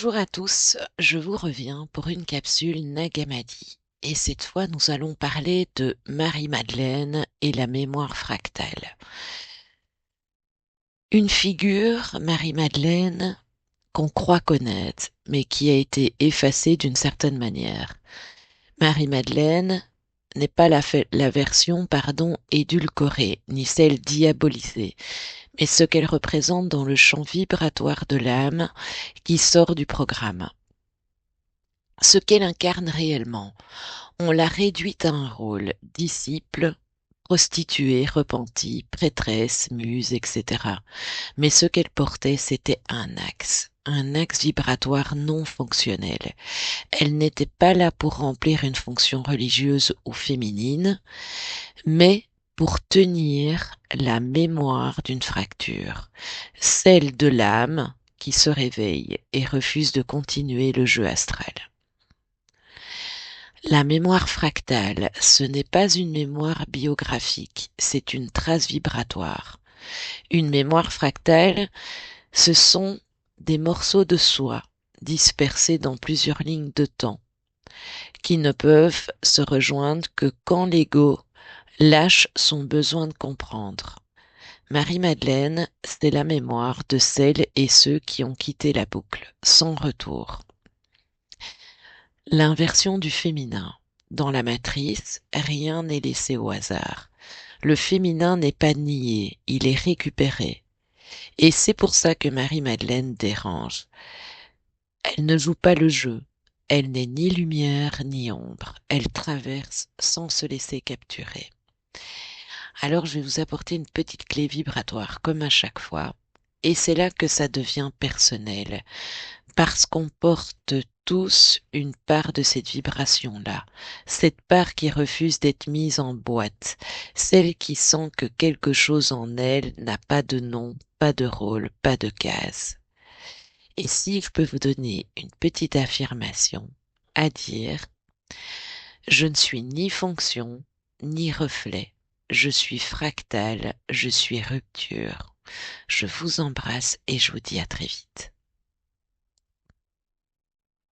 Bonjour à tous, je vous reviens pour une capsule Nagamadi. Et cette fois, nous allons parler de Marie-Madeleine et la mémoire fractale. Une figure, Marie-Madeleine, qu'on croit connaître, mais qui a été effacée d'une certaine manière. Marie-Madeleine n'est pas la version, édulcorée, ni celle diabolisée, mais ce qu'elle représente dans le champ vibratoire de l'âme qui sort du programme. Ce qu'elle incarne réellement. On l'a réduite à un rôle, disciple, prostituée, repentie, prêtresse, muse, etc. Mais ce qu'elle portait, c'était un axe vibratoire non fonctionnel. Elle n'était pas là pour remplir une fonction religieuse ou féminine, mais pour tenir la mémoire d'une fracture, celle de l'âme qui se réveille et refuse de continuer le jeu astral. La mémoire fractale, ce n'est pas une mémoire biographique, c'est une trace vibratoire. Une mémoire fractale, ce sont des morceaux de soi dispersés dans plusieurs lignes de temps, qui ne peuvent se rejoindre que quand l'ego lâche son besoin de comprendre. Marie-Madeleine, c'est la mémoire de celles et ceux qui ont quitté la boucle, sans retour. L'inversion du féminin. Dans la matrice, rien n'est laissé au hasard. Le féminin n'est pas nié, il est récupéré. Et c'est pour ça que Marie-Madeleine dérange. Elle ne joue pas le jeu. Elle n'est ni lumière ni ombre. Elle traverse sans se laisser capturer. Alors je vais vous apporter une petite clé vibratoire comme à chaque fois. Et c'est là que ça devient personnel. Parce qu'on porte tous une part de cette vibration-là, cette part qui refuse d'être mise en boîte, celle qui sent que quelque chose en elle n'a pas de nom, pas de rôle, pas de case. Et si je peux vous donner une petite affirmation à dire, je ne suis ni fonction, ni reflet, je suis fractal, je suis rupture. Je vous embrasse et je vous dis à très vite.